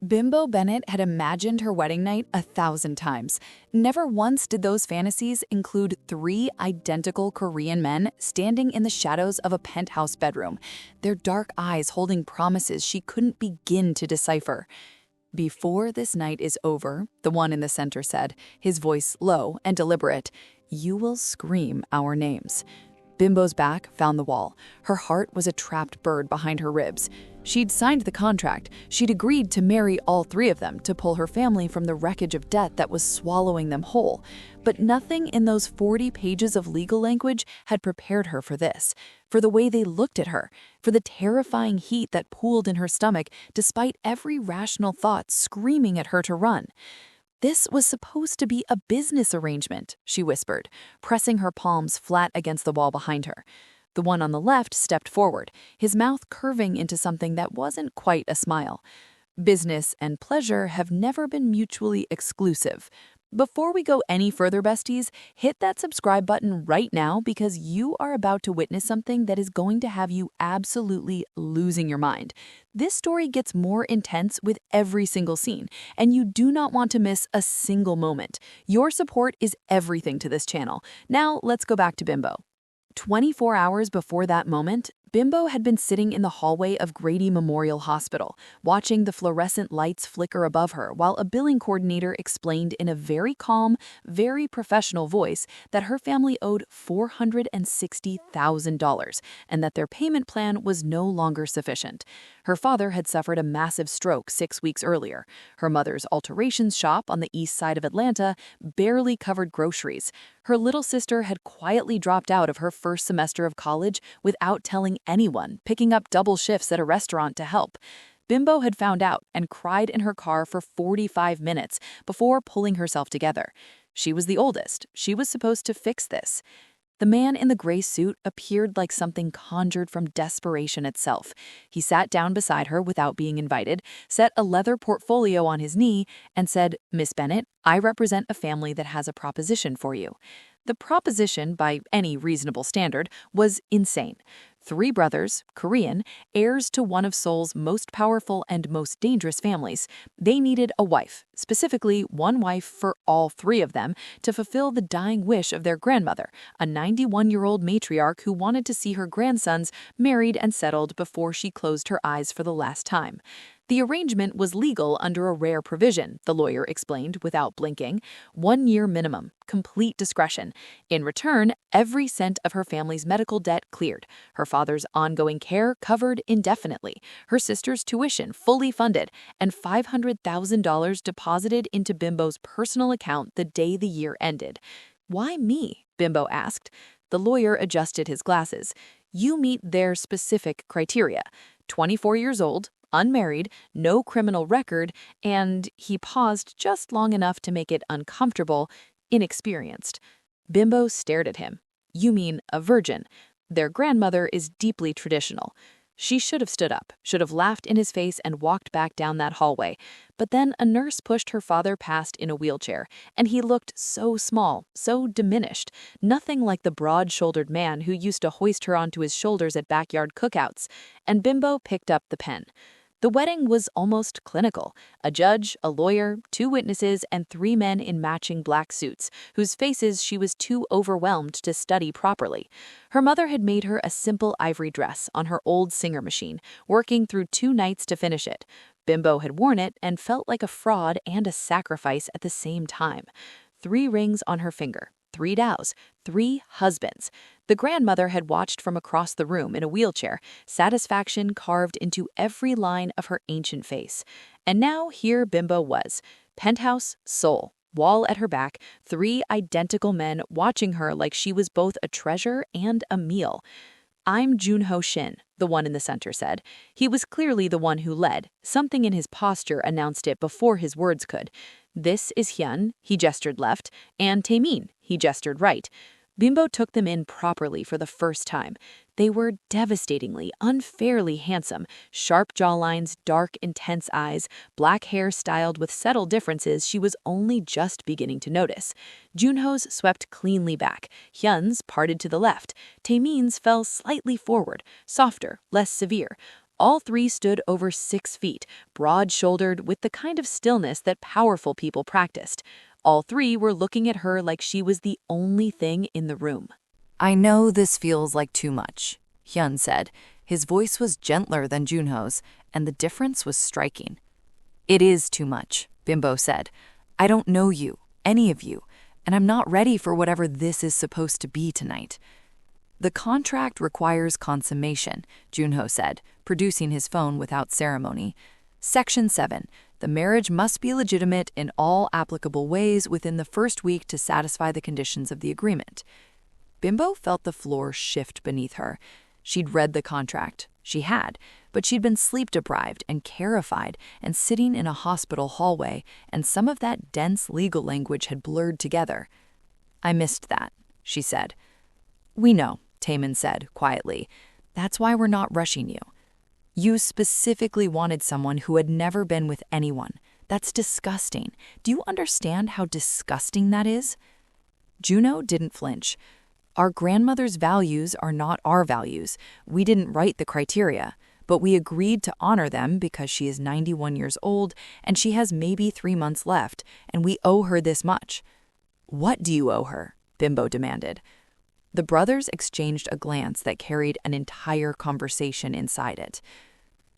Bimbo Bennett had imagined her wedding night 1,000 times. Never once did those fantasies include three identical Korean men standing in the shadows of a penthouse bedroom, their dark eyes holding promises she couldn't begin to decipher. "Before this night is over," the one in the center said, his voice low and deliberate, "you will scream our names." Bimbo's back found the wall. Her heart was a trapped bird behind her ribs. She'd signed the contract. She'd agreed to marry all three of them to pull her family from the wreckage of debt that was swallowing them whole. But nothing in those 40 pages of legal language had prepared her for this, for the way they looked at her, for the terrifying heat that pooled in her stomach despite every rational thought screaming at her to run. "This was supposed to be a business arrangement," she whispered, pressing her palms flat against the wall behind her. The one on the left stepped forward, his mouth curving into something that wasn't quite a smile. "Business and pleasure have never been mutually exclusive. Before we go any further, besties, hit that subscribe button right now because you are about to witness something that is going to have you absolutely losing your mind. This story gets more intense with every single scene, and you do not want to miss a single moment. Your support is everything to this channel. Now, let's go back to Bimbo. 24 hours before that moment, Bimbo had been sitting in the hallway of Grady Memorial Hospital, watching the fluorescent lights flicker above her while a billing coordinator explained in a very calm, very professional voice that her family owed $460,000 and that their payment plan was no longer sufficient. Her father had suffered a massive stroke 6 weeks earlier. Her mother's alterations shop on the east side of Atlanta barely covered groceries. Her little sister had quietly dropped out of her first semester of college without telling anyone, picking up double shifts at a restaurant to help. Bimbo had found out and cried in her car for 45 minutes before pulling herself together. She was the oldest. She was supposed to fix this. The man in the gray suit appeared like something conjured from desperation itself. He sat down beside her without being invited, set a leather portfolio on his knee, and said, "Miss Bennett, I represent a family that has a proposition for you." The proposition, by any reasonable standard, was insane. 3 brothers, Korean, heirs to one of Seoul's most powerful and most dangerous families. They needed a wife, specifically one wife for all 3 of them, to fulfill the dying wish of their grandmother, a 91-year-old matriarch who wanted to see her grandsons married and settled before she closed her eyes for the last time. The arrangement was legal under a rare provision, the lawyer explained without blinking. 1 year minimum, complete discretion. In return, every cent of her family's medical debt cleared, her father's ongoing care covered indefinitely, her sister's tuition fully funded, and $500,000 deposited into Bimbo's personal account the day the year ended. "Why me?" Bimbo asked. The lawyer adjusted his glasses. "You meet their specific criteria. 24 years old, unmarried, no criminal record, and," he paused just long enough to make it uncomfortable, "inexperienced." Bimbo stared at him. "You mean a virgin. Their grandmother is deeply traditional." She should have stood up, should have laughed in his face and walked back down that hallway. But then a nurse pushed her father past in a wheelchair, and he looked so small, so diminished, nothing like the broad-shouldered man who used to hoist her onto his shoulders at backyard cookouts. And Bimbo picked up the pen. The wedding was almost clinical. A judge, a lawyer, 2 witnesses, and 3 men in matching black suits, whose faces she was too overwhelmed to study properly. Her mother had made her a simple ivory dress on her old Singer machine, working through 2 nights to finish it. Bimbo had worn it and felt like a fraud and a sacrifice at the same time. 3 rings on her finger. 3 dows, 3 husbands. The grandmother had watched from across the room in a wheelchair, satisfaction carved into every line of her ancient face. And now here Bimbo was. Penthouse, Seoul, wall at her back, 3 identical men watching her like she was both a treasure and a meal. "I'm Junho Shin," the one in the center said. He was clearly the one who led. Something in his posture announced it before his words could. "This is Hyun," he gestured left, and Taemin, he gestured right. Bimbo took them in properly for the first time. They were devastatingly, unfairly handsome, sharp jawlines, dark, intense eyes, black hair styled with subtle differences she was only just beginning to notice. Junho's swept cleanly back, Hyun's parted to the left, Taemin's fell slightly forward, softer, less severe. All three stood over 6 feet, broad-shouldered, with the kind of stillness that powerful people practiced. All three were looking at her like she was the only thing in the room. "I know this feels like too much," Hyun said. His voice was gentler than Junho's, and the difference was striking. "It is too much," Bimbo said. "I don't know you, any of you, and I'm not ready for whatever this is supposed to be tonight." "The contract requires consummation," Junho said, producing his phone without ceremony. "Section 7. The marriage must be legitimate in all applicable ways within the first week to satisfy the conditions of the agreement." Bimbo felt the floor shift beneath her. She'd read the contract. She had, but she'd been sleep-deprived and terrified and sitting in a hospital hallway, and some of that dense legal language had blurred together. "I missed that," she said. "We know," Taemin said quietly. "That's why we're not rushing you. You specifically wanted someone who had never been with anyone. That's disgusting. Do you understand how disgusting that is?" Juno didn't flinch. "Our grandmother's values are not our values. We didn't write the criteria, but we agreed to honor them because she is 91 years old and she has maybe 3 months left, and we owe her this much." "What do you owe her?" Bimbo demanded. The brothers exchanged a glance that carried an entire conversation inside it.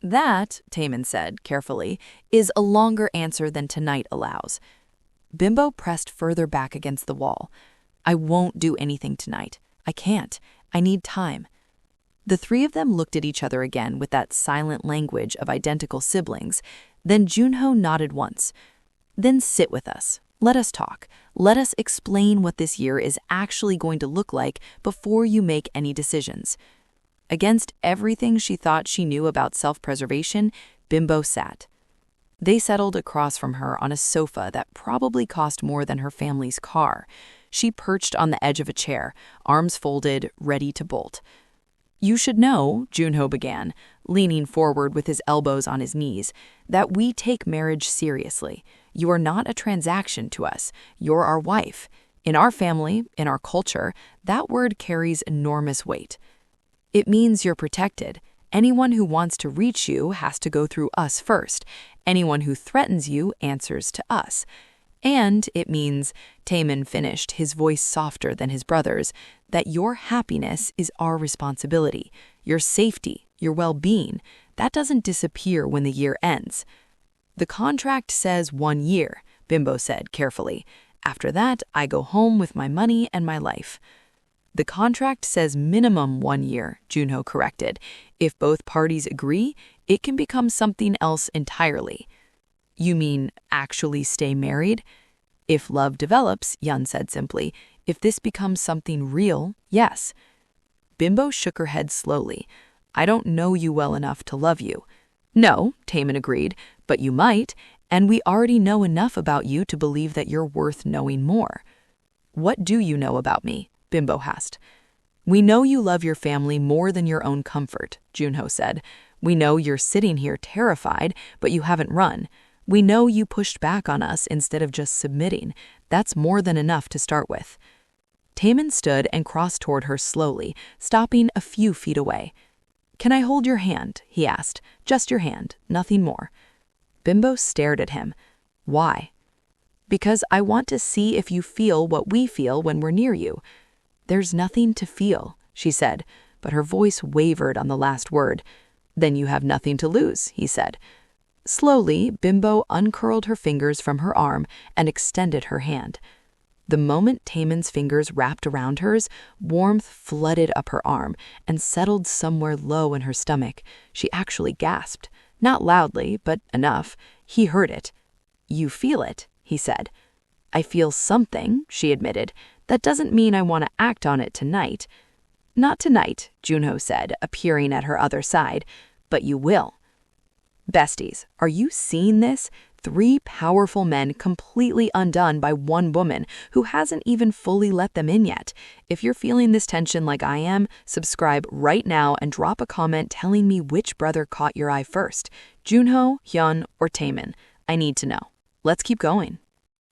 "That," Taemin said carefully, "is a longer answer than tonight allows." Bimbo pressed further back against the wall. "I won't do anything tonight. I can't. I need time." The three of them looked at each other again with that silent language of identical siblings. Then Junho nodded once. "Then sit with us. Let us talk. Let us explain what this year is actually going to look like before you make any decisions." Against everything she thought she knew about self-preservation, Bimbo sat. They settled across from her on a sofa that probably cost more than her family's car. She perched on the edge of a chair, arms folded, ready to bolt. "You should know," Junho began, leaning forward with his elbows on his knees, "that we take marriage seriously. You are not a transaction to us. You're our wife. In our family, in our culture, that word carries enormous weight. It means you're protected. Anyone who wants to reach you has to go through us first. Anyone who threatens you answers to us. And it means," Taemin finished, his voice softer than his brother's, "that your happiness is our responsibility. Your safety, your well-being, that doesn't disappear when the year ends." "The contract says 1 year," Bimbo said carefully. "After that, I go home with my money and my life." "The contract says minimum 1 year," Junho corrected. "If both parties agree, it can become something else entirely." "You mean actually stay married?" "If love develops," Hyun said simply. "If this becomes something real, yes." Bimbo shook her head slowly. "I don't know you well enough to love you." "No," Taemin agreed, "but you might, and we already know enough about you to believe that you're worth knowing more." "What do you know about me?" Bimbo asked. "We know you love your family more than your own comfort," Junho said. "We know you're sitting here terrified, but you haven't run. We know you pushed back on us instead of just submitting. That's more than enough to start with." Taemin stood and crossed toward her slowly, stopping a few feet away. "Can I hold your hand?" he asked. "Just your hand, nothing more." Bimbo stared at him. "Why?" "Because I want to see if you feel what we feel when we're near you." "There's nothing to feel," she said, but her voice wavered on the last word. "Then you have nothing to lose," he said. Slowly, Bimbo uncurled her fingers from her arm and extended her hand. The moment Taemin's fingers wrapped around hers, warmth flooded up her arm and settled somewhere low in her stomach. She actually gasped. Not loudly, but enough. He heard it. "You feel it," he said. "I feel something," she admitted. "That doesn't mean I want to act on it tonight." "Not tonight," Junho said, appearing at her other side. "But you will." Besties, are you seeing this? 3 powerful men completely undone by one woman who hasn't even fully let them in yet. If you're feeling this tension like I am, subscribe right now and drop a comment telling me which brother caught your eye first. Junho, Hyun, or Taemin. I need to know. Let's keep going.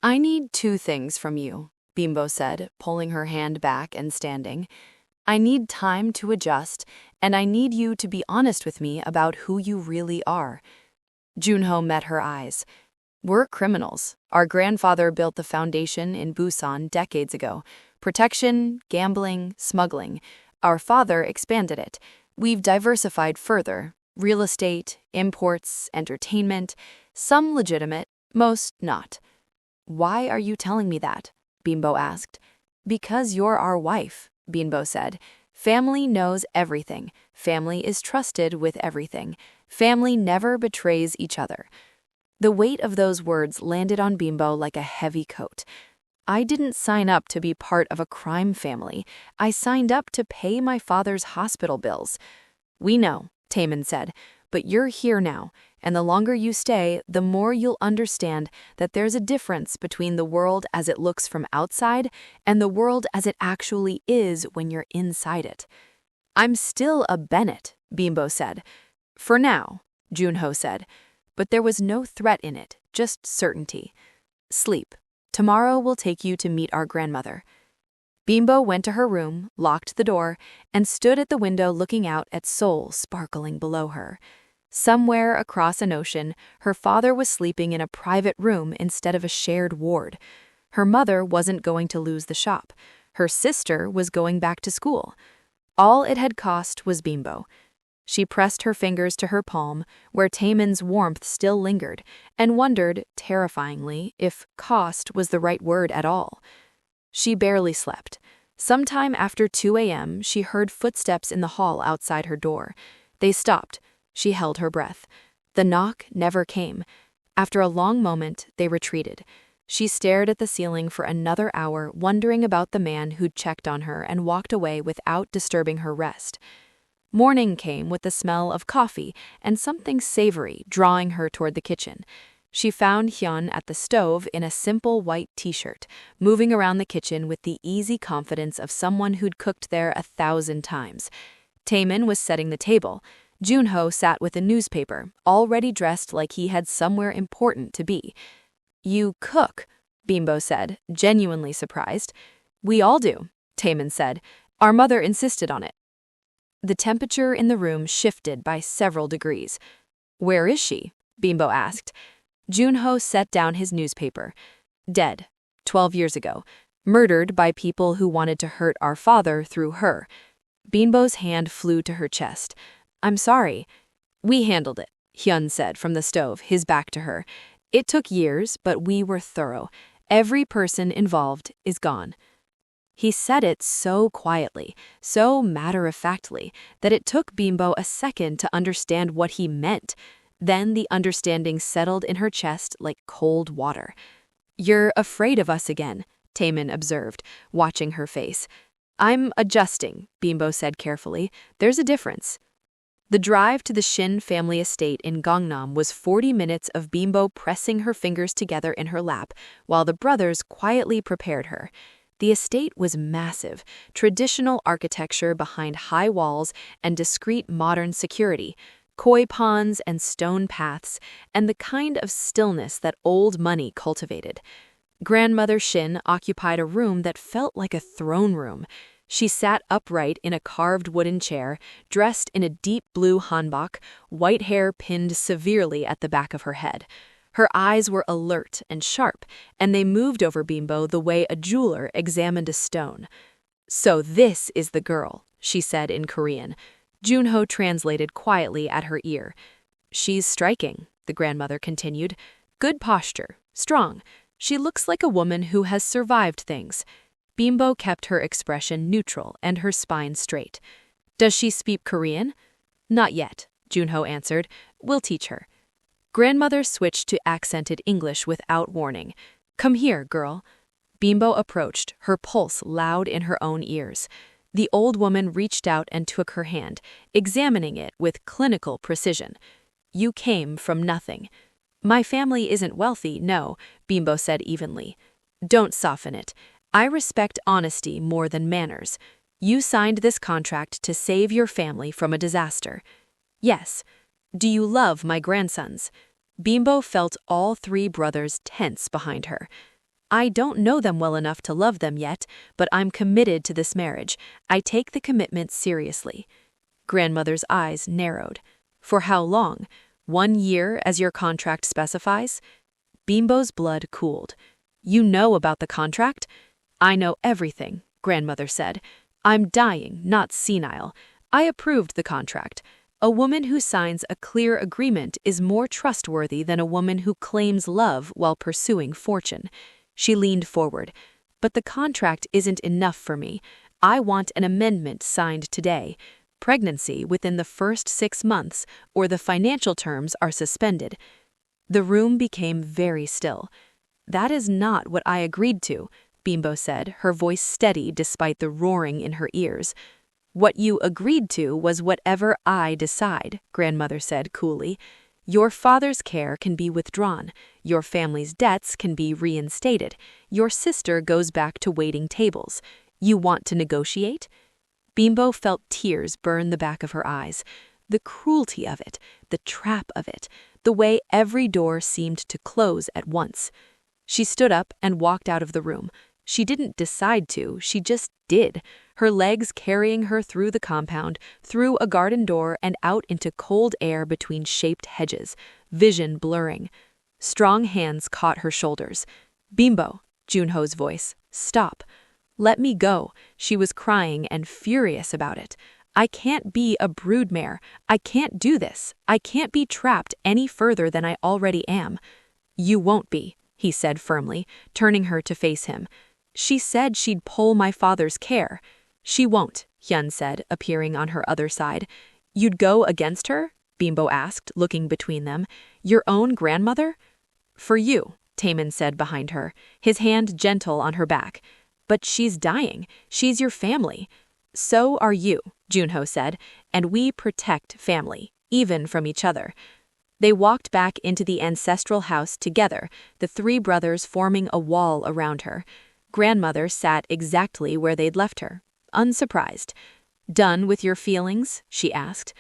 "I need 2 things from you," Bimbo said, pulling her hand back and standing. I need time to adjust, and I need you to be honest with me about who you really are. Junho met her eyes. We're criminals. Our grandfather built the foundation in Busan decades ago. Protection, gambling, smuggling. Our father expanded it. We've diversified further. Real estate, imports, entertainment. Some legitimate, most not. Why are you telling me that? Bimbo asked. Because you're our wife, Bimbo said. Family knows everything. Family is trusted with everything. Family never betrays each other. The weight of those words landed on Bimbo like a heavy coat. I didn't sign up to be part of a crime family. I signed up to pay my father's hospital bills. We know, Taemin said, but you're here now, and the longer you stay, the more you'll understand that there's a difference between the world as it looks from outside and the world as it actually is when you're inside it. I'm still a Bennett, Bimbo said. For now, Junho said, but there was no threat in it, just certainty. Sleep. Tomorrow we'll take you to meet our grandmother. Bimbo went to her room, locked the door, and stood at the window looking out at Seoul sparkling below her. Somewhere across an ocean, her father was sleeping in a private room instead of a shared ward. Her mother wasn't going to lose the shop. Her sister was going back to school. All it had cost was Bimbo. She pressed her fingers to her palm, where Taemin's warmth still lingered, and wondered, terrifyingly, if cost was the right word at all. She barely slept. Sometime after 2 a.m., she heard footsteps in the hall outside her door. They stopped. She held her breath. The knock never came. After a long moment, they retreated. She stared at the ceiling for another hour, wondering about the man who'd checked on her and walked away without disturbing her rest. Morning came with the smell of coffee and something savory, drawing her toward the kitchen. She found Hyun at the stove in a simple white t-shirt, moving around the kitchen with the easy confidence of someone who'd cooked there 1,000 times. Taemin was setting the table. Junho sat with a newspaper, already dressed like he had somewhere important to be. You cook, Bimbo said, genuinely surprised. We all do, Taemin said. Our mother insisted on it. The temperature in the room shifted by several degrees. Where is she? Bimbo asked. Junho set down his newspaper. Dead, 12 years ago. Murdered by people who wanted to hurt our father through her. Bimbo's hand flew to her chest. I'm sorry. We handled it, Hyun said from the stove, his back to her. It took years, but we were thorough. Every person involved is gone. He said it so quietly, so matter-of-factly, that it took Bimbo a second to understand what he meant. Then the understanding settled in her chest like cold water. You're afraid of us again, Taemin observed, watching her face. I'm adjusting, Bimbo said carefully. There's a difference. The drive to the Shin family estate in Gangnam was 40 minutes of Bimbo pressing her fingers together in her lap, while the brothers quietly prepared her. The estate was massive, traditional architecture behind high walls and discreet modern security, koi ponds and stone paths, and the kind of stillness that old money cultivated. Grandmother Shin occupied a room that felt like a throne room. She sat upright in a carved wooden chair, dressed in a deep blue hanbok, white hair pinned severely at the back of her head. Her eyes were alert and sharp, and they moved over Bimbo the way a jeweler examined a stone. So this is the girl, she said in Korean. Junho translated quietly at her ear. She's striking, the grandmother continued. Good posture, strong. She looks like a woman who has survived things. Bimbo kept her expression neutral and her spine straight. Does she speak Korean? Not yet, Junho answered. We'll teach her. Grandmother switched to accented English without warning. Come here, girl. Bimbo approached, her pulse loud in her own ears. The old woman reached out and took her hand, examining it with clinical precision. You came from nothing. My family isn't wealthy, no, Bimbo said evenly. Don't soften it. I respect honesty more than manners. You signed this contract to save your family from a disaster. Yes. Do you love my grandsons? Bimbo felt all three brothers tense behind her. I don't know them well enough to love them yet, but I'm committed to this marriage. I take the commitment seriously." Grandmother's eyes narrowed. "For how long? 1 year, as your contract specifies?" Bimbo's blood cooled. "You know about the contract?" "I know everything," Grandmother said. "I'm dying, not senile. I approved the contract. A woman who signs a clear agreement is more trustworthy than a woman who claims love while pursuing fortune." She leaned forward. "But the contract isn't enough for me. I want an amendment signed today. Pregnancy within the first 6 months, or the financial terms are suspended." The room became very still. "That is not what I agreed to," Bimbo said, her voice steady despite the roaring in her ears. "What you agreed to was whatever I decide," Grandmother said coolly. "Your father's care can be withdrawn. Your family's debts can be reinstated. Your sister goes back to waiting tables. You want to negotiate?" Bimbo felt tears burn the back of her eyes. The cruelty of it, the trap of it, the way every door seemed to close at once. She stood up and walked out of the room. She didn't decide to, she just did, her legs carrying her through the compound, through a garden door and out into cold air between shaped hedges, vision blurring. Strong hands caught her shoulders. "Bimbo," Junho's voice, "stop. Let me go." She was crying and furious about it. "I can't be a broodmare. I can't do this. I can't be trapped any further than I already am." "You won't be," he said firmly, turning her to face him. "She said she'd pull my father's care." "She won't," Hyun said, appearing on her other side. "You'd go against her?" Bimbo asked, looking between them. "Your own grandmother?" "For you," Taemin said behind her, his hand gentle on her back. "But she's dying. She's your family." "So are you," Junho said, "and we protect family, even from each other." They walked back into the ancestral house together, the 3 brothers forming a wall around her. Grandmother sat exactly where they'd left her, unsurprised. "Done with your feelings?" she asked.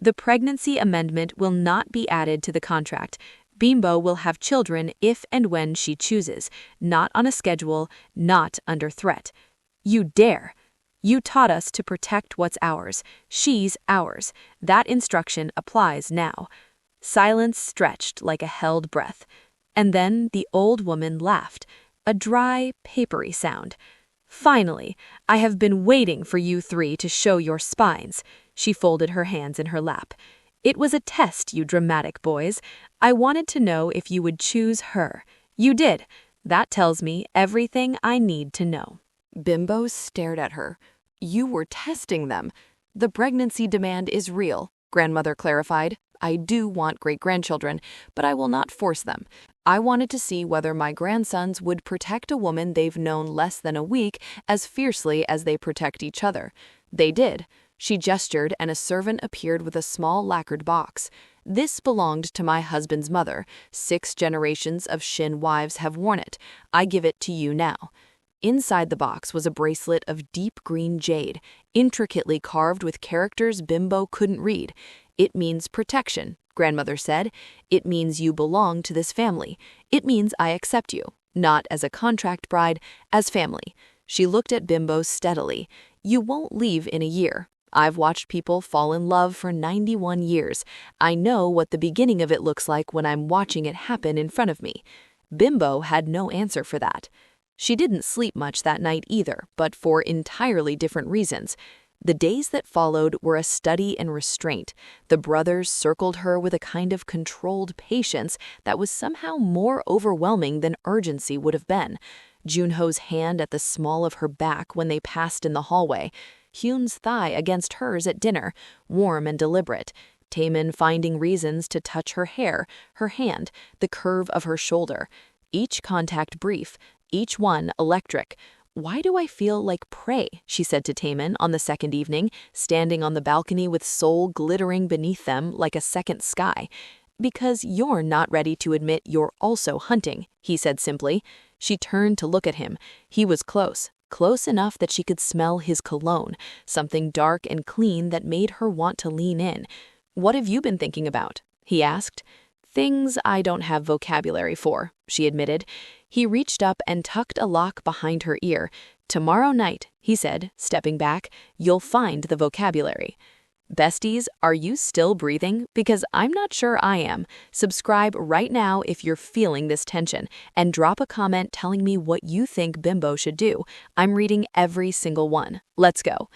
"The pregnancy amendment will not be added to the contract. Bimbo will have children if and when she chooses, not on a schedule, not under threat." "You dare!" "You taught us to protect what's ours. She's ours. That instruction applies now." Silence stretched like a held breath. And then the old woman laughed, a dry, papery sound. "Finally, I have been waiting for you 3 to show your spines." She folded her hands in her lap. "It was a test, you dramatic boys. I wanted to know if you would choose her. You did. That tells me everything I need to know." Bimbo stared at her. "You were testing them." "The pregnancy demand is real," Grandmother clarified. "I do want great-grandchildren, but I will not force them. I wanted to see whether my grandsons would protect a woman they've known less than a week as fiercely as they protect each other. They did." She gestured, and a servant appeared with a small lacquered box. "This belonged to my husband's mother. 6 generations of Shin wives have worn it. I give it to you now." Inside the box was a bracelet of deep green jade, intricately carved with characters Bimbo couldn't read. "It means protection," Grandmother said. "It means you belong to this family. It means I accept you, not as a contract bride, as family." She looked at Bimbo steadily. "You won't leave in a year. I've watched people fall in love for 91 years. I know what the beginning of it looks like when I'm watching it happen in front of me." Bimbo had no answer for that. She didn't sleep much that night either, but for entirely different reasons. The days that followed were a study in restraint. The brothers circled her with a kind of controlled patience that was somehow more overwhelming than urgency would have been. Junho's hand at the small of her back when they passed in the hallway. Hyun's thigh against hers at dinner, warm and deliberate. Taemin finding reasons to touch her hair, her hand, the curve of her shoulder. Each contact brief, each one electric. "Why do I feel like prey?" she said to Taemin on the second evening, standing on the balcony with Seoul glittering beneath them like a second sky. "Because you're not ready to admit you're also hunting," he said simply. She turned to look at him. He was close enough that she could smell his cologne, something dark and clean that made her want to lean in. "What have you been thinking about?" he asked. "Things I don't have vocabulary for," she admitted. He reached up and tucked a lock behind her ear. "Tomorrow night," he said, stepping back, "you'll find the vocabulary." Besties, are you still breathing? Because I'm not sure I am. Subscribe right now if you're feeling this tension, and drop a comment telling me what you think Bimbo should do. I'm reading every single one. Let's go.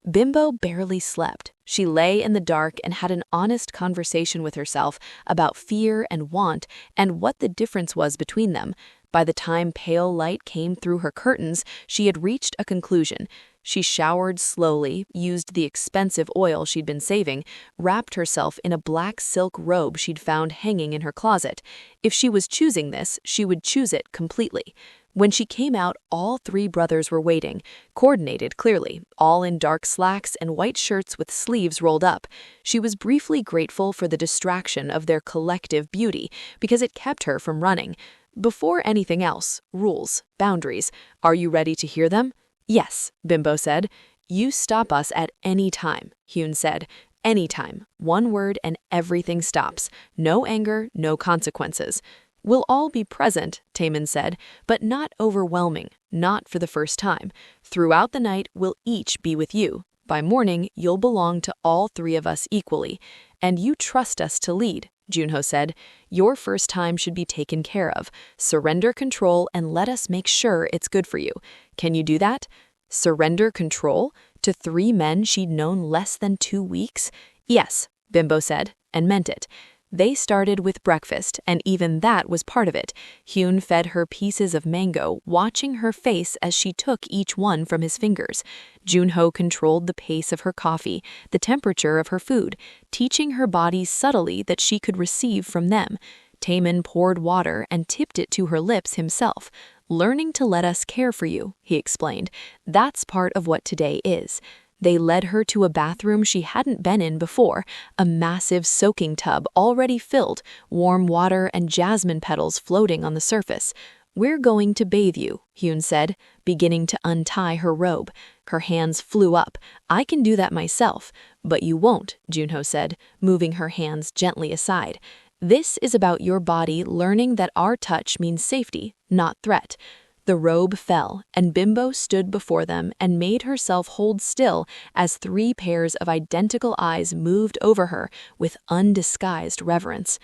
Bimbo barely slept. She lay in the dark and had an honest conversation with herself about fear and want and what the difference was between them. By the time pale light came through her curtains, she had reached a conclusion. She showered slowly, used the expensive oil she'd been saving, wrapped herself in a black silk robe she'd found hanging in her closet. If she was choosing this, she would choose it completely. When she came out, all three brothers were waiting, coordinated clearly, all in dark slacks and white shirts with sleeves rolled up. She was briefly grateful for the distraction of their collective beauty, because it kept her from running. Before anything else, rules, boundaries. Are you ready to hear them? Yes, Bimbo said. You stop us at any time, Hyun said. Any time. One word and everything stops. No anger, no consequences. We'll all be present, Taemin said, but not overwhelming, not for the first time. Throughout the night, we'll each be with you. By morning, you'll belong to all three of us equally. And you trust us to lead, Junho said. Your first time should be taken care of. Surrender control and let us make sure it's good for you. Can you do that? Surrender control? To three men she'd known less than 2 weeks? Yes, Bimbo said, and meant it. They started with breakfast, and even that was part of it. Hyun fed her pieces of mango, watching her face as she took each one from his fingers. Junho controlled the pace of her coffee, the temperature of her food, teaching her body subtly that she could receive from them. Taemin poured water and tipped it to her lips himself. Learning to let us care for you, he explained. That's part of what today is. They led her to a bathroom she hadn't been in before, a massive soaking tub already filled, warm water and jasmine petals floating on the surface. We're going to bathe you, Hyun said, beginning to untie her robe. Her hands flew up. I can do that myself. But you won't, Junho said, moving her hands gently aside. This is about your body learning that our touch means safety, not threat. The robe fell, and Bimbo stood before them and made herself hold still as 3 pairs of identical eyes moved over her with undisguised reverence.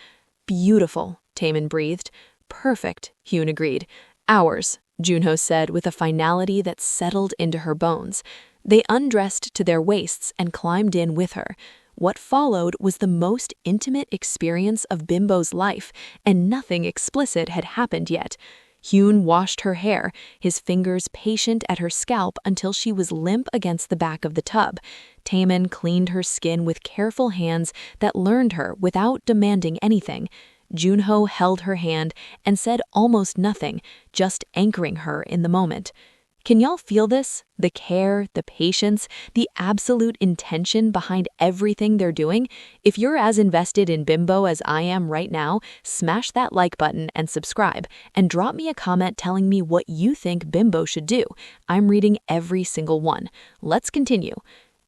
Beautiful, Taemin breathed. Perfect, Hyun agreed. Ours, Junho said with a finality that settled into her bones. They undressed to their waists and climbed in with her. What followed was the most intimate experience of Bimbo's life, and nothing explicit had happened yet. Hyun washed her hair, his fingers patient at her scalp until she was limp against the back of the tub. Taemin cleaned her skin with careful hands that learned her without demanding anything. Junho held her hand and said almost nothing, just anchoring her in the moment. Can y'all feel this? The care, the patience, the absolute intention behind everything they're doing? If you're as invested in Bimbo as I am right now, smash that like button and subscribe, and drop me a comment telling me what you think Bimbo should do. I'm reading every single one. Let's continue.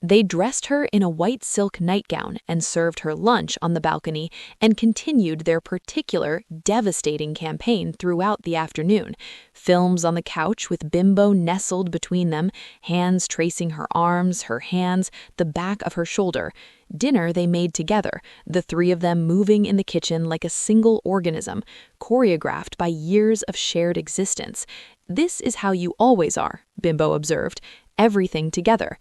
They dressed her in a white silk nightgown and served her lunch on the balcony and continued their particular, devastating campaign throughout the afternoon. Films on the couch with Bimbo nestled between them, hands tracing her arms, her hands, the back of her shoulder. Dinner they made together, the 3 of them moving in the kitchen like a single organism, choreographed by years of shared existence. This is how you always are, Bimbo observed. Everything together.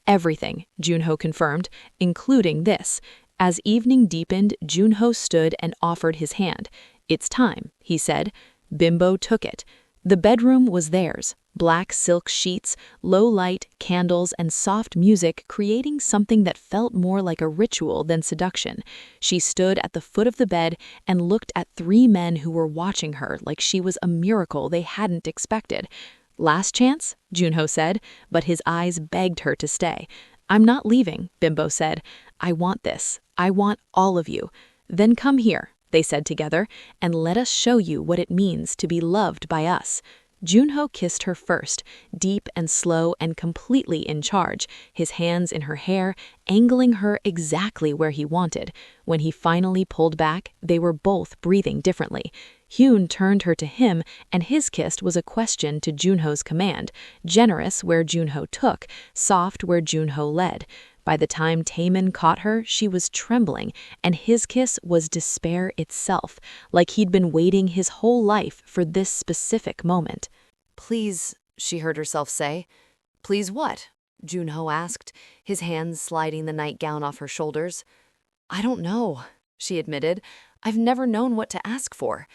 Everything, Junho confirmed, including this. As evening deepened, Junho stood and offered his hand. It's time, he said. Bimbo took it. The bedroom was theirs. Black silk sheets, low light, candles, and soft music creating something that felt more like a ritual than seduction. She stood at the foot of the bed and looked at 3 men who were watching her like she was a miracle they hadn't expected. Last chance, Junho said, but his eyes begged her to stay. I'm not leaving, Bimbo said. I want this. I want all of you. Then come here, they said together, and let us show you what it means to be loved by us. Junho kissed her first, deep and slow and completely in charge, his hands in her hair, angling her exactly where he wanted. When he finally pulled back, they were both breathing differently. Hyun turned her to him, and his kiss was a question to Junho's command, generous where Junho took, soft where Junho led. By the time Taemin caught her, she was trembling, and his kiss was despair itself, like he'd been waiting his whole life for this specific moment. "Please," she heard herself say. "Please what?" Junho asked, his hands sliding the nightgown off her shoulders. "I don't know," she admitted. "I've never known what to ask for."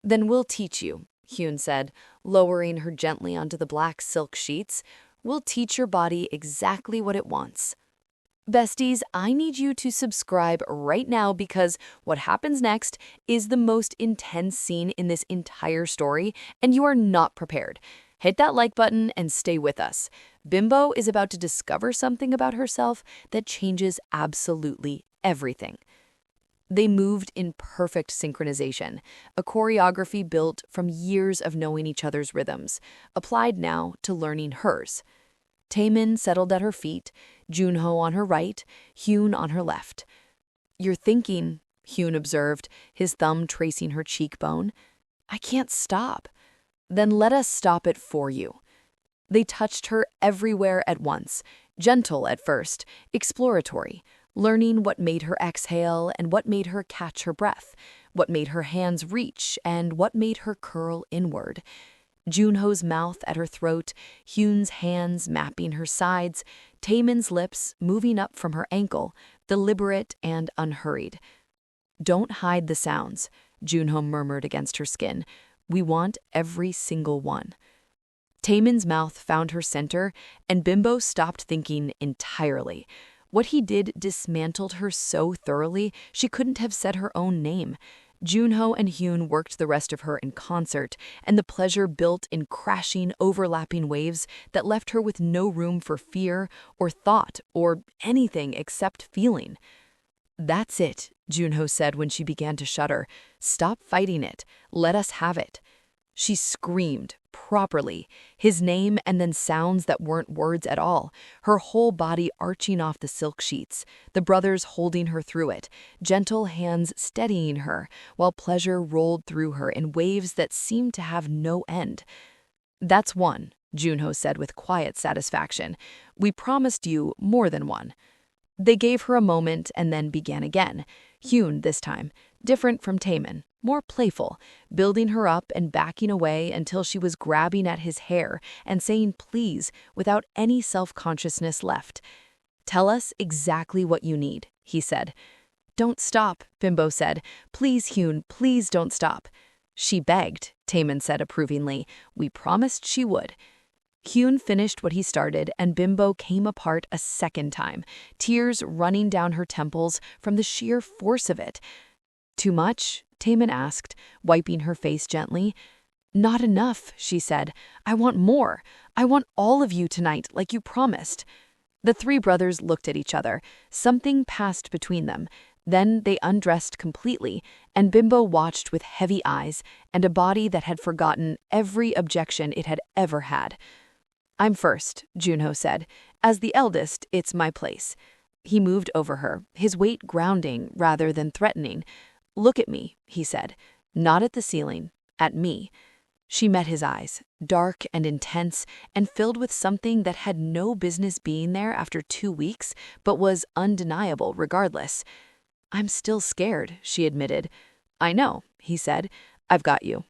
"Then we'll teach you," Hyun said, lowering her gently onto the black silk sheets. "We'll teach your body exactly what it wants." Besties, I need you to subscribe right now because what happens next is the most intense scene in this entire story, and you are not prepared. Hit that like button and stay with us. Bimbo is about to discover something about herself that changes absolutely everything. They moved in perfect synchronization, a choreography built from years of knowing each other's rhythms, applied now to learning hers. Taemin settled at her feet, Junho on her right, Hyun on her left. "You're thinking," Hyun observed, his thumb tracing her cheekbone. "I can't stop." "Then let us stop it for you." They touched her everywhere at once, gentle at first, exploratory, learning what made her exhale and what made her catch her breath, what made her hands reach and what made her curl inward. Junho's mouth at her throat, Hyun's hands mapping her sides, Taemin's lips moving up from her ankle, deliberate and unhurried. "Don't hide the sounds," Junho murmured against her skin. "We want every single one." Taemin's mouth found her center, and Bimbo stopped thinking entirely. What he did dismantled her so thoroughly she couldn't have said her own name. Junho and Hyun worked the rest of her in concert, and the pleasure built in crashing, overlapping waves that left her with no room for fear or thought or anything except feeling. "That's it," Junho said when she began to shudder. "Stop fighting it. Let us have it." She screamed, properly, his name and then sounds that weren't words at all, her whole body arching off the silk sheets, the brothers holding her through it, gentle hands steadying her, while pleasure rolled through her in waves that seemed to have no end. "That's one," Junho said with quiet satisfaction. "We promised you more than one." They gave her a moment and then began again. Hyun this time, different from Taemin, more playful, building her up and backing away until she was grabbing at his hair and saying please without any self-consciousness left. "Tell us exactly what you need," he said. "Don't stop," Bimbo said. "Please, Hyun, please don't stop." "She begged," Taemin said approvingly. "We promised she would." Hyun finished what he started, and Bimbo came apart a second time, tears running down her temples from the sheer force of it. "Too much?" Taemin asked, wiping her face gently. "Not enough," she said. "I want more. I want all of you tonight, like you promised." The three brothers looked at each other. Something passed between them. Then they undressed completely, and Bimbo watched with heavy eyes and a body that had forgotten every objection it had ever had. "I'm first," Junho said. "As the eldest, it's my place." He moved over her, his weight grounding rather than threatening. "Look at me," he said. "Not at the ceiling, at me." She met his eyes, dark and intense and filled with something that had no business being there after 2 weeks, but was undeniable regardless. "I'm still scared," she admitted. "I know," he said. "I've got you."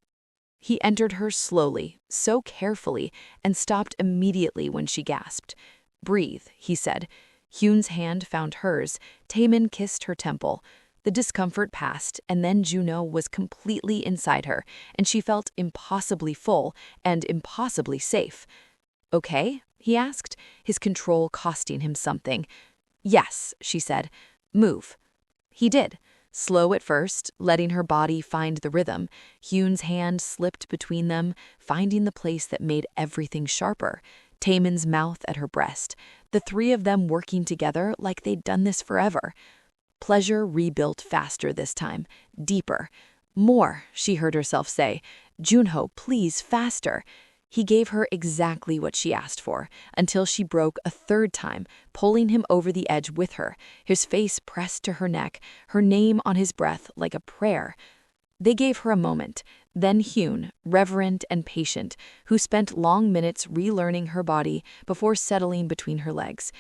He entered her slowly, so carefully, and stopped immediately when she gasped. "Breathe," he said. Hyun's hand found hers. Taemin kissed her temple. The discomfort passed, and then Juno was completely inside her, and she felt impossibly full and impossibly safe. "Okay?" he asked, his control costing him something. "Yes," she said. "Move." He did. Slow at first, letting her body find the rhythm. Hyun's hand slipped between them, finding the place that made everything sharper. Taemin's mouth at her breast. The three of them working together like they'd done this forever. Pleasure rebuilt faster this time, deeper. "More," she heard herself say. "Junho, please, faster." He gave her exactly what she asked for, until she broke a third time, pulling him over the edge with her, his face pressed to her neck, her name on his breath like a prayer. They gave her a moment, then Hyun, reverent and patient, who spent long minutes relearning her body before settling between her legs.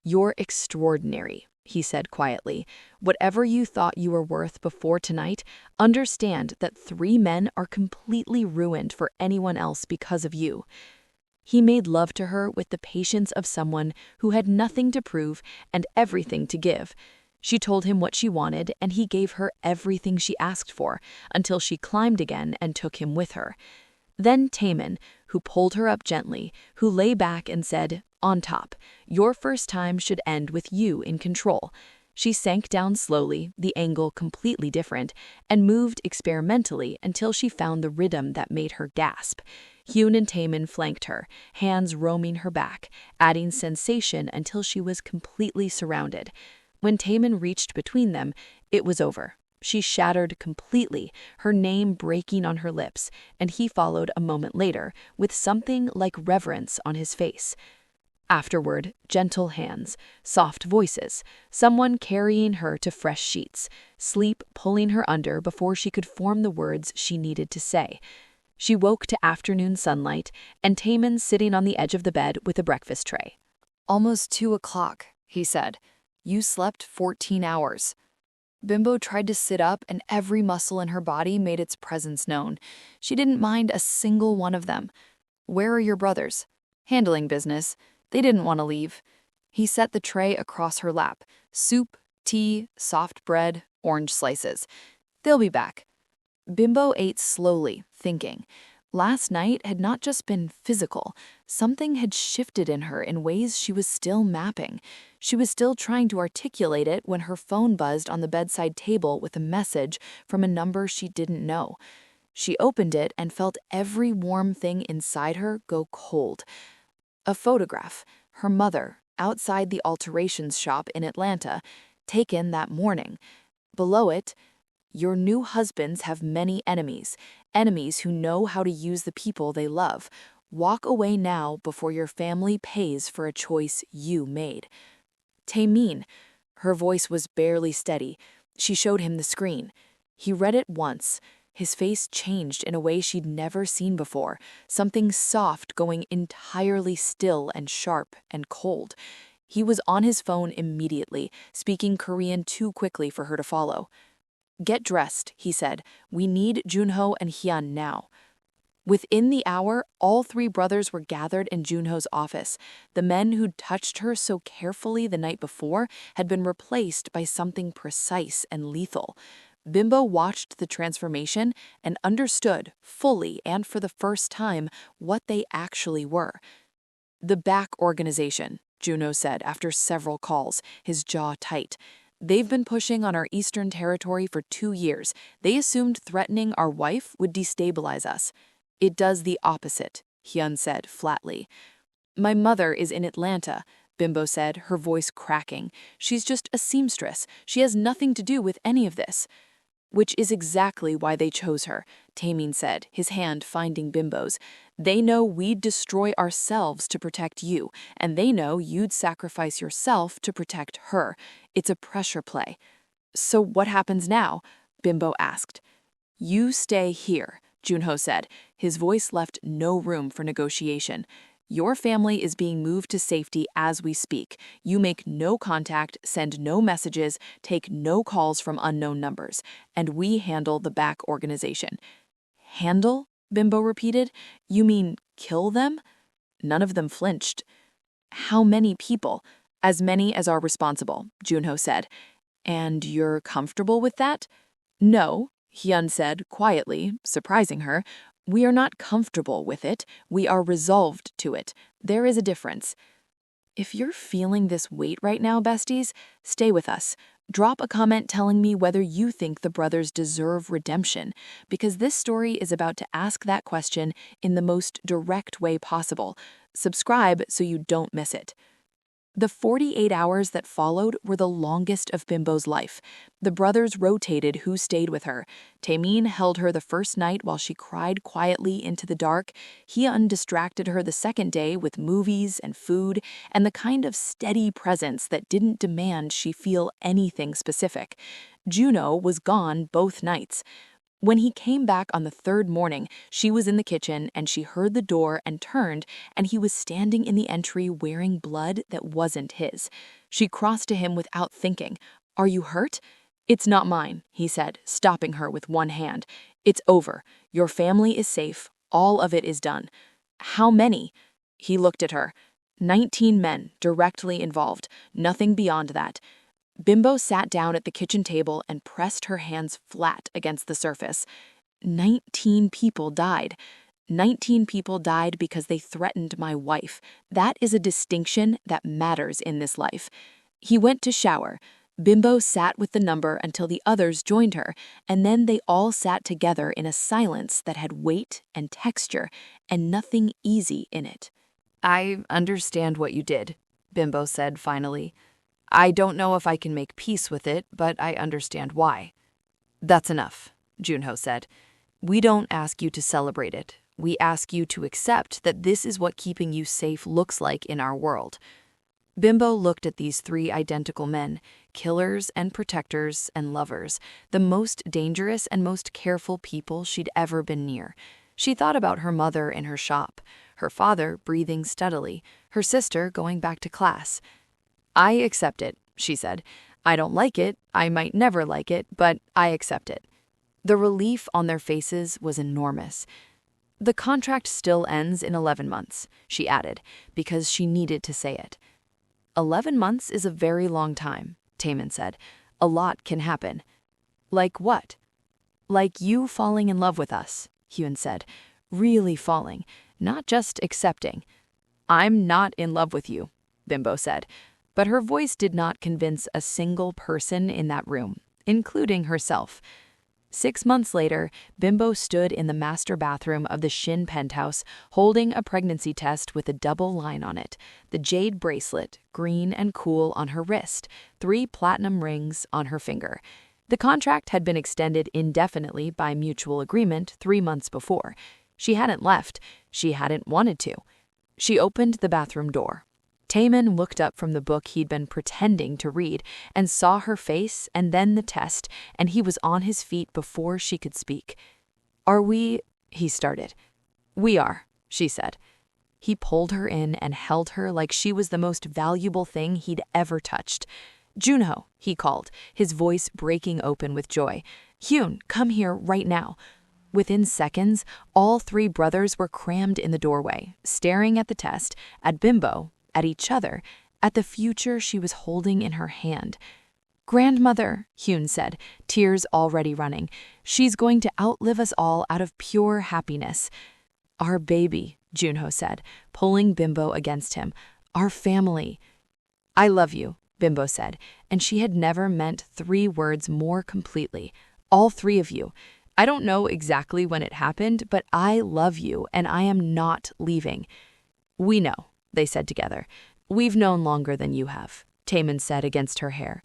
"You're extraordinary," he said quietly. "Whatever you thought you were worth before tonight, understand that 3 men are completely ruined for anyone else because of you." He made love to her with the patience of someone who had nothing to prove and everything to give. She told him what she wanted, and he gave her everything she asked for, until she climbed again and took him with her. Then Taemin, who pulled her up gently, who lay back and said, "On top, your first time should end with you in control." She sank down slowly, the angle completely different, and moved experimentally until she found the rhythm that made her gasp. Hyun and Taemin flanked her, hands roaming her back, adding sensation until she was completely surrounded. When Taemin reached between them, it was over. She shattered completely, her name breaking on her lips, and he followed a moment later, with something like reverence on his face. Afterward, gentle hands, soft voices, someone carrying her to fresh sheets, sleep pulling her under before she could form the words she needed to say. She woke to afternoon sunlight, and Taemin sitting on the edge of the bed with a breakfast tray. "Almost 2 o'clock," he said. "You slept 14 hours. Bimbo tried to sit up, and every muscle in her body made its presence known. She didn't mind a single one of them. "Where are your brothers?" "Handling business. They didn't want to leave." He set the tray across her lap. Soup, tea, soft bread, orange slices. "They'll be back." Bimbo ate slowly, thinking. Last night had not just been physical. Something had shifted in her in ways she was still mapping. She was still trying to articulate it when her phone buzzed on the bedside table with a message from a number she didn't know. She opened it and felt every warm thing inside her go cold. A photograph, her mother, outside the alterations shop in Atlanta, taken that morning. Below it, "Your new husbands have many enemies, enemies who know how to use the people they love. Walk away now before your family pays for a choice you made." "Taemin." Her voice was barely steady. She showed him the screen. He read it once. His face changed in a way she'd never seen before, something soft going entirely still and sharp and cold. He was on his phone immediately, speaking Korean too quickly for her to follow. "Get dressed," he said. "We need Junho and Hyun now." Within the hour, all 3 brothers were gathered in Junho's office. The men who'd touched her so carefully the night before had been replaced by something precise and lethal. Bimbo watched the transformation and understood, fully and for the first time, what they actually were. "The back organization," Junho said after several calls, his jaw tight. "They've been pushing on our eastern territory for 2 years. They assumed threatening our wife would destabilize us." "It does the opposite," Hyun said flatly. "My mother is in Atlanta," Bimbo said, her voice cracking. "She's just a seamstress. She has nothing to do with any of this." "Which is exactly why they chose her," Taemin said, his hand finding Bimbo's. "They know we'd destroy ourselves to protect you, and they know you'd sacrifice yourself to protect her. It's a pressure play." "So what happens now?" Bimbo asked. "You stay here," Junho said. His voice left no room for negotiation. "Your family is being moved to safety as we speak. You make no contact, send no messages, take no calls from unknown numbers, and we handle the back organization." "Handle?" Bimbo repeated. "You mean kill them?" None of them flinched. "How many people?" "As many as are responsible," Junho said. "And you're comfortable with that?" "No," Hyun said quietly, surprising her. "We are not comfortable with it. We are resolved to it. There is a difference." If you're feeling this weight right now, besties, stay with us. Drop a comment telling me whether you think the brothers deserve redemption, because this story is about to ask that question in the most direct way possible. Subscribe so you don't miss it. The 48 hours that followed were the longest of Bimbo's life. The brothers rotated who stayed with her. Taemin held her the first night while she cried quietly into the dark. Hyun distracted her the second day with movies and food and the kind of steady presence that didn't demand she feel anything specific. Juno was gone both nights. When he came back on the third morning, she was in the kitchen and she heard the door and turned, and he was standing in the entry wearing blood that wasn't his. She crossed to him without thinking. "Are you hurt?" "It's not mine," he said, stopping her with one hand. "It's over. Your family is safe. All of it is done." "How many?" He looked at her. 19 men directly involved, nothing beyond that. Bimbo sat down at the kitchen table and pressed her hands flat against the surface. 19 people died. 19 people died because they threatened my wife. That is a distinction that matters in this life. He went to shower. Bimbo sat with the number until the others joined her, and then they all sat together in a silence that had weight and texture and nothing easy in it. "I understand what you did," Bimbo said finally. "I don't know if I can make peace with it, but I understand why." "That's enough," Junho said. "We don't ask you to celebrate it. We ask you to accept that this is what keeping you safe looks like in our world." Bimbo looked at these 3 identical men, killers and protectors and lovers, the most dangerous and most careful people she'd ever been near. She thought about her mother in her shop, her father breathing steadily, her sister going back to class. "I accept it," she said. "I don't like it, I might never like it, but I accept it." The relief on their faces was enormous. "The contract still ends in 11 months, she added, because she needed to say it. 11 months is a very long time, Taemin said. A lot can happen. "Like what?" "Like you falling in love with us," Hyun said. "Really falling, not just accepting." "I'm not in love with you," Bimbo said. But her voice did not convince a single person in that room, including herself. 6 months later, Bimbo stood in the master bathroom of the Shin penthouse, holding a pregnancy test with a double line on it, the jade bracelet, green and cool, on her wrist, 3 platinum rings on her finger. The contract had been extended indefinitely by mutual agreement 3 months before. She hadn't left. She hadn't wanted to. She opened the bathroom door. Taemin looked up from the book he'd been pretending to read and saw her face and then the test, and he was on his feet before she could speak. "Are we—" he started. "We are," she said. He pulled her in and held her like she was the most valuable thing he'd ever touched. "Junho," he called, his voice breaking open with joy. "Hyun, come here right now." Within seconds, all 3 brothers were crammed in the doorway, staring at the test, at Bimbo, at each other, at the future she was holding in her hand. "Grandmother," Hyun said, tears already running. "She's going to outlive us all out of pure happiness." "Our baby," Junho said, pulling Bimbo against him. "Our family." "I love you," Bimbo said, and she had never meant 3 words more completely. "All 3 of you. I don't know exactly when it happened, but I love you, and I am not leaving." "We know," they said together. "We've known longer than you have," Taemin said against her hair.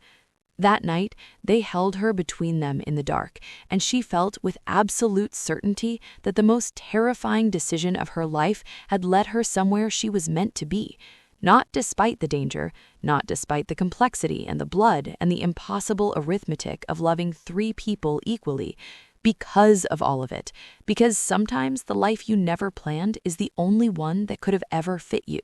That night, they held her between them in the dark, and she felt with absolute certainty that the most terrifying decision of her life had led her somewhere she was meant to be. Not despite the danger, not despite the complexity and the blood and the impossible arithmetic of loving 3 people equally. Because of all of it. Because sometimes the life you never planned is the only one that could have ever fit you.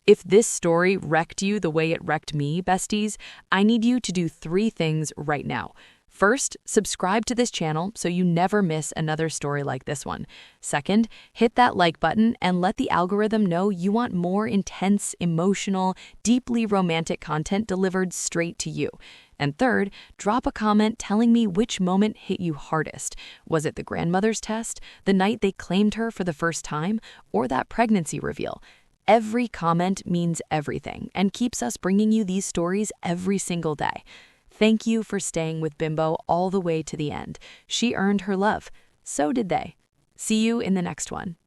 If this story wrecked you the way it wrecked me, besties, I need you to do 3 things right now. First, subscribe to this channel so you never miss another story like this one. Second, hit that like button and let the algorithm know you want more intense, emotional, deeply romantic content delivered straight to you. And third, drop a comment telling me which moment hit you hardest. Was it the grandmother's test, the night they claimed her for the first time, or that pregnancy reveal? Every comment means everything and keeps us bringing you these stories every single day. Thank you for staying with Bimbo all the way to the end. She earned her love. So did they. See you in the next one.